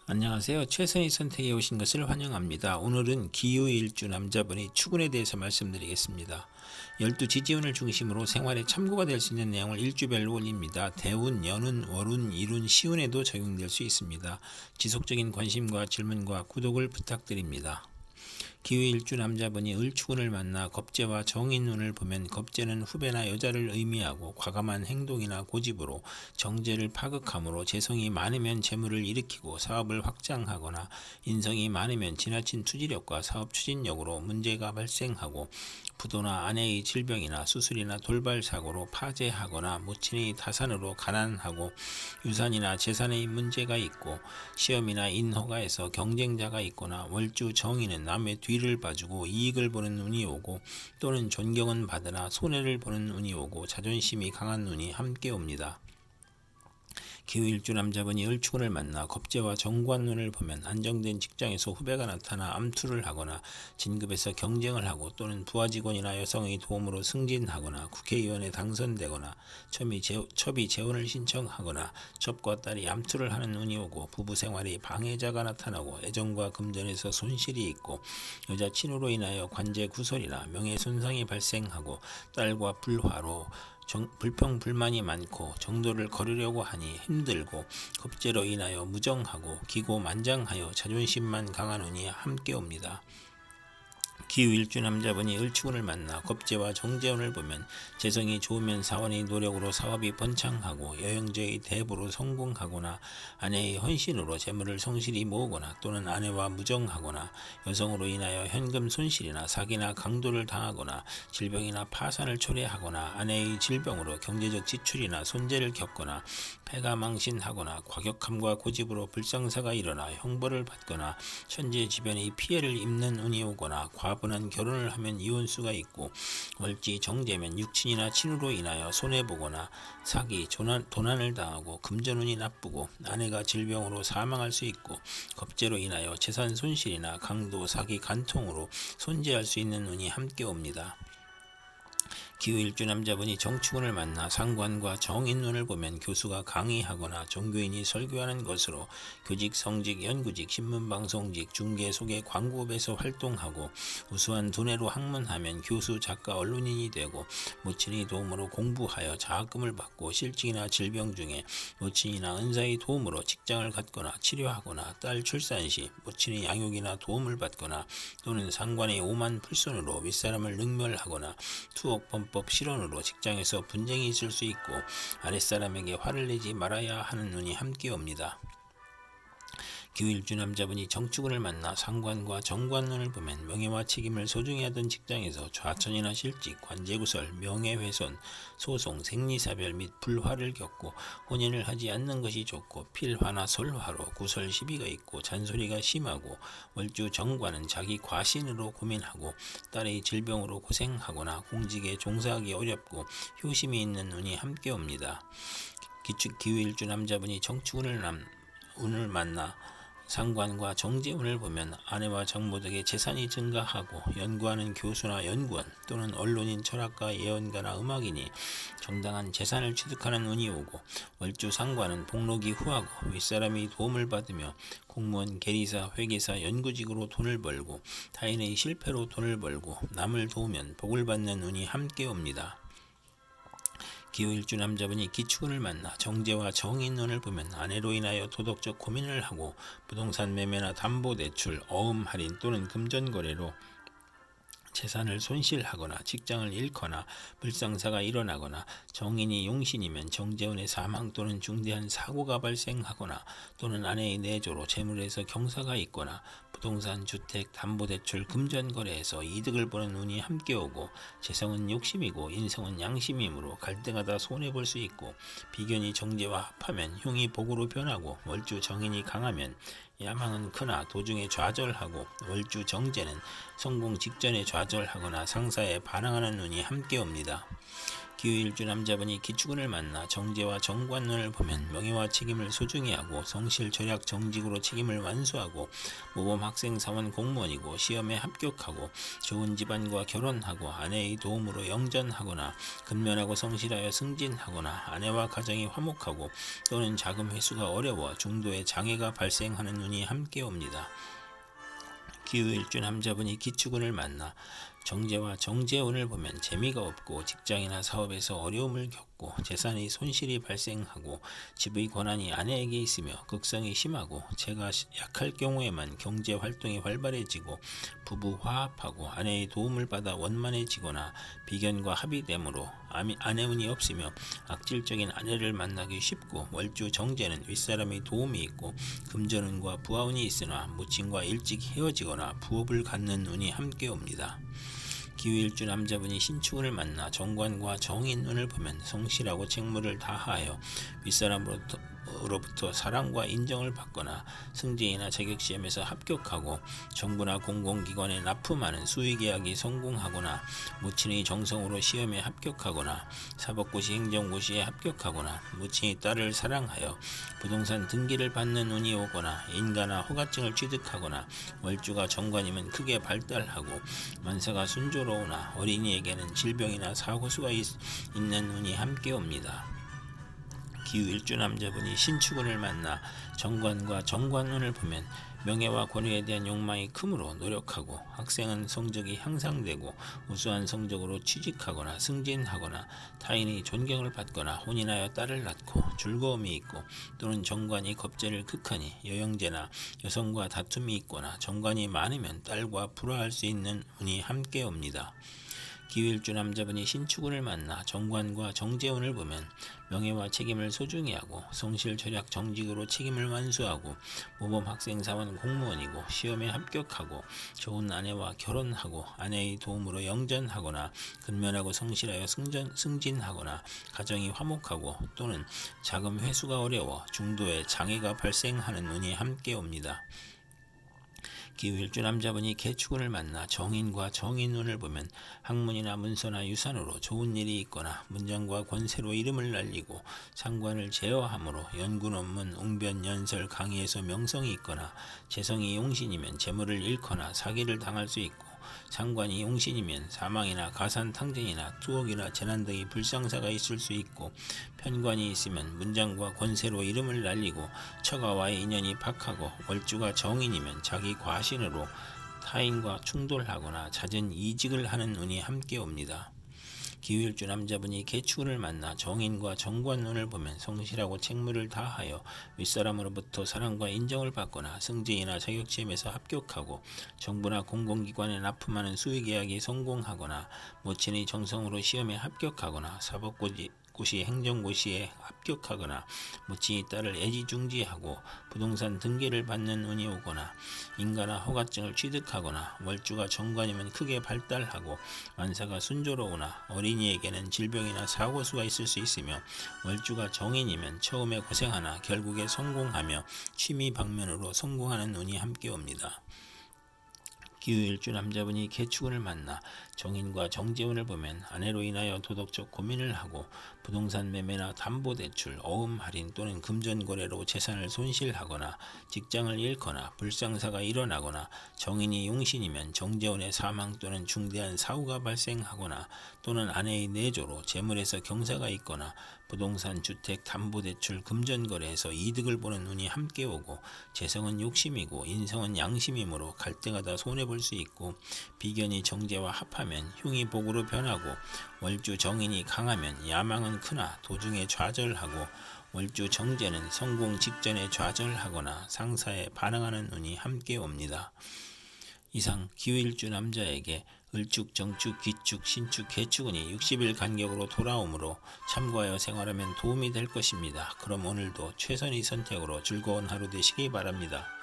안녕하세요. 최선의 선택에 오신 것을 환영합니다. 오늘은 기후일주 남자분의 추군에 대해서 말씀드리겠습니다. 12지지운을 중심으로 생활에 참고가 될 수 있는 내용을 일주별로 올립니다. 대운, 연운, 월운, 일운, 시운에도 적용될 수 있습니다. 지속적인 관심과 질문과 구독을 부탁드립니다. 기후일주 남자분이 을추군을 만나 겁재와 정인운을 보면 겁재는 후배나 여자를 의미하고 과감한 행동이나 고집으로 정제를 파극함으로 재성이 많으면 재물을 일으키고 사업을 확장하거나 인성이 많으면 지나친 투지력과 사업 추진력으로 문제가 발생하고 부도나 아내의 질병이나 수술이나 돌발 사고로 파재하거나 모친의 타산으로 가난하고 유산이나 재산의 문제가 있고 시험이나 인허가에서 경쟁자가 있거나 월주 정인은 남의 뒤를 봐주고 이익을 보는 운이 오고 또는 존경은 받으나 손해를 보는 운이 오고 자존심이 강한 운이 함께 옵니다. 기후일주 남자분이 을추군을 만나 겁재와 정관운을 보면 안정된 직장에서 후배가 나타나 암투를 하거나 진급에서 경쟁을 하고 또는 부하 직원이나 여성의 도움으로 승진하거나 국회의원에 당선되거나 첩이 재혼을 신청하거나 첩과 딸이 암투를 하는 운이 오고 부부 생활에 방해자가 나타나고 애정과 금전에서 손실이 있고 여자 친우로 인하여 관제 구설이나 명예 손상이 발생하고 딸과 불화로 불평 불만이 많고 정도를 거르려고 하니 힘들고 겁재로 인하여 무정하고 기고만장하여 자존심만 강한 운이 함께 옵니다. 기후일주 남자분이 을추군을 만나 겁재와 정재운을 보면 재성이 좋으면 사원의 노력으로 사업이 번창하고 여행자의 대부로 성공하거나 아내의 헌신으로 재물을 성실히 모으거나 또는 아내와 무정하거나 여성으로 인하여 현금 손실이나 사기나 강도를 당하거나 질병이나 파산을 초래하거나 아내의 질병으로 경제적 지출이나 손재를 겪거나 패가 망신하거나 과격함과 고집으로 불상사가 일어나 형벌을 받거나 천재지변의 피해를 입는 운이 오거나 과분한 결혼을 하면 이혼수가 있고 월지 정제면 육친이나 친우로 인하여 손해보거나 사기, 도난을 당하고 금전운이 나쁘고 아내가 질병으로 사망할 수 있고 겁재로 인하여 재산 손실이나 강도, 사기, 간통으로 손재할 수 있는 운이 함께 옵니다. 기후일주 남자분이 정축운을 만나 상관과 정인운을 보면 교수가 강의하거나 종교인이 설교하는 것으로 교직, 성직, 연구직, 신문방송직, 중개, 소개, 광고업에서 활동하고 우수한 두뇌로 학문하면 교수, 작가, 언론인이 되고 모친의 도움으로 공부하여 장학금을 받고 실직이나 질병 중에 모친이나 은사의 도움으로 직장을 갖거나 치료하거나 딸 출산 시 모친의 양육이나 도움을 받거나 또는 상관의 오만 풀손으로 윗사람을 능멸하거나 투옥 범법 실언으로 직장에서 분쟁이 있을 수 있고 아랫사람에게 화를 내지 말아야 하는 운이 함께 옵니다. 기후일주 남자분이 정축운을 만나 상관과 정관운을 보면 명예와 책임을 소중히 하던 직장에서 좌천이나 실직, 관제구설, 명예훼손, 소송, 생리사별 및 불화를 겪고 혼인을 하지 않는 것이 좋고 필화나 설화로 구설 시비가 있고 잔소리가 심하고 월주 정관은 자기 과신으로 고민하고 딸의 질병으로 고생하거나 공직에 종사하기 어렵고 효심이 있는 운이 함께 옵니다. 기후일주 남자분이 정축운을 만나 상관과 정재운을 보면 아내와 정모 덕에 재산이 증가하고 연구하는 교수나 연구원 또는 언론인, 철학가, 예언가나 음악인이 정당한 재산을 취득하는 운이 오고 월주 상관은 복록이 후하고 윗사람이 도움을 받으며 공무원, 계리사, 회계사, 연구직으로 돈을 벌고 타인의 실패로 돈을 벌고 남을 도우면 복을 받는 운이 함께 옵니다. 기후일주 남자분이 기축운을 만나 정제와 정인운을 보면 아내로 인하여 도덕적 고민을 하고 부동산 매매나 담보대출, 어음 할인 또는 금전거래로 재산을 손실하거나 직장을 잃거나 불상사가 일어나거나 정인이 용신이면 정재운의 사망 또는 중대한 사고가 발생하거나 또는 아내의 내조로 재물에서 경사가 있거나 부동산, 주택, 담보대출, 금전거래에서 이득을 보는 운이 함께 오고 재성은 욕심이고 인성은 양심이므로 갈등하다 손해볼 수 있고 비견이 정제와 합하면 흉이 복으로 변하고 월주 정인이 강하면 야망은 크나 도중에 좌절하고 월주 정제는 성공 직전에 좌절하거나 상사에 반항하는 운이 함께 옵니다. 기후일주 남자분이 기축운을 만나 정제와 정관운을 보면 명예와 책임을 소중히 하고 성실, 절약, 정직으로 책임을 완수하고 모범 학생, 사원, 공무원이고 시험에 합격하고 좋은 집안과 결혼하고 아내의 도움으로 영전하거나 근면하고 성실하여 승진하거나 아내와 가정이 화목하고 또는 자금 회수가 어려워 중도에 장애가 발생하는 운이 함께 옵니다. 기후일주 남자분이 기축운을 만나 정제와 정제운을 보면 재미가 없고 직장이나 사업에서 어려움을 겪고 재산의 손실이 발생하고 집의 권한이 아내에게 있으며 극성이 심하고 재가 약할 경우에만 경제 활동이 활발해지고 부부 화합하고 아내의 도움을 받아 원만해지거나 비견과 합의됨으로 아내운이 없으며 악질적인 아내를 만나기 쉽고 월주 정제는 윗사람의 도움이 있고 금전운과 부하운이 있으나 모친과 일찍 헤어지거나 부업을 갖는 운이 함께 옵니다. 기후일주 남자분이 신축운을 만나 정관과 정인운을 보면 성실하고 책무를 다하여 윗사람으로부터 사랑과 인정을 받거나 승진이나 자격시험에서 합격하고 정부나 공공기관에 납품하는 수의계약이 성공하거나 모친의 정성으로 시험에 합격하거나 사법고시 행정고시에 합격하거나 모친의 딸을 사랑하여 부동산 등기를 받는 운이 오거나 인가나 허가증을 취득하거나 월주가 정관이면 크게 발달하고 만사가 순조로우나 어린이에게는 질병이나 사고수가 있는 운이 함께 옵니다. 기후일주 남자분이 신축운을 만나 정관과 정관운을 보면 명예와 권위에 대한 욕망이 크므로 노력하고 학생은 성적이 향상되고 우수한 성적으로 취직하거나 승진하거나 타인의 존경을 받거나 혼인하여 딸을 낳고 즐거움이 있고 또는 정관이 겁재를 극하니 여형제나 여성과 다툼이 있거나 정관이 많으면 딸과 불화할 수 있는 운이 함께 옵니다. 기후일주 남자분이 신축운을 만나 정관과 정제운을 보면 명예와 책임을 소중히 하고 성실 절약 정직으로 책임을 완수하고 모범 학생 사원 공무원이고 시험에 합격하고 좋은 아내와 결혼하고 아내의 도움으로 영전하거나 근면하고 성실하여 승진하거나 가정이 화목하고 또는 자금 회수가 어려워 중도에 장애가 발생하는 운이 함께 옵니다. 기후일주 남자분이 개축운을 만나 정인과 정인운을 보면 학문이나 문서나 유산으로 좋은 일이 있거나 문장과 권세로 이름을 날리고 상관을 제어함으로 연구 논문, 웅변, 연설, 강의에서 명성이 있거나 재성이 용신이면 재물을 잃거나 사기를 당할 수 있고 상관이 용신이면 사망이나 가산탕진이나 투옥이나 재난 등의 불상사가 있을 수 있고 편관이 있으면 문장과 권세로 이름을 날리고 처가와의 인연이 박하고 월주가 정인이면 자기 과신으로 타인과 충돌하거나 잦은 이직을 하는 운이 함께 옵니다. 기후일주 남자분이 개축운을 만나 정인과 정관운을 보면 성실하고 책무를 다하여 윗사람으로부터 사랑과 인정을 받거나 승진이나 자격시험에서 합격하고 정부나 공공기관에 납품하는 수의계약이 성공하거나 모친의 정성으로 시험에 합격하거나 사법고시 행정고시에 합격하거나 모친의 딸을 애지중지하고 부동산 등기를 받는 운이 오거나 인가나 허가증을 취득하거나 월주가 정관이면 크게 발달하고 만사가 순조로우나 어린이에게는 질병이나 사고수가 있을 수 있으며 월주가 정인이면 처음에 고생하나 결국에 성공하며 취미 방면으로 성공하는 운이 함께 옵니다. 기후일주 남자분이 개축운을 만나 정인과 정제운을 보면 아내로 인하여 도덕적 고민을 하고 부동산 매매나 담보대출, 어음 할인 또는 금전거래로 재산을 손실하거나 직장을 잃거나 불상사가 일어나거나 정인이 용신이면 정제운의 사망 또는 중대한 사고가 발생하거나 또는 아내의 내조로 재물에서 경사가 있거나 부동산, 주택, 담보대출, 금전거래에서 이득을 보는 운이 함께 오고 재성은 욕심이고 인성은 양심이므로 갈등하다 손해볼 수 있고 비견이 정제와 합하면 흉이 복으로 변하고 월주 정인이 강하면 야망은 크나 도중에 좌절하고 월주 정제는 성공 직전에 좌절하거나 상사에 반항하는 운이 함께 옵니다. 이상 기후일주 남자에게 을축, 정축, 기축, 신축, 개축운이 60일 간격으로 돌아오므로 참고하여 생활하면 도움이 될 것입니다. 그럼 오늘도 최선의 선택으로 즐거운 하루 되시기 바랍니다.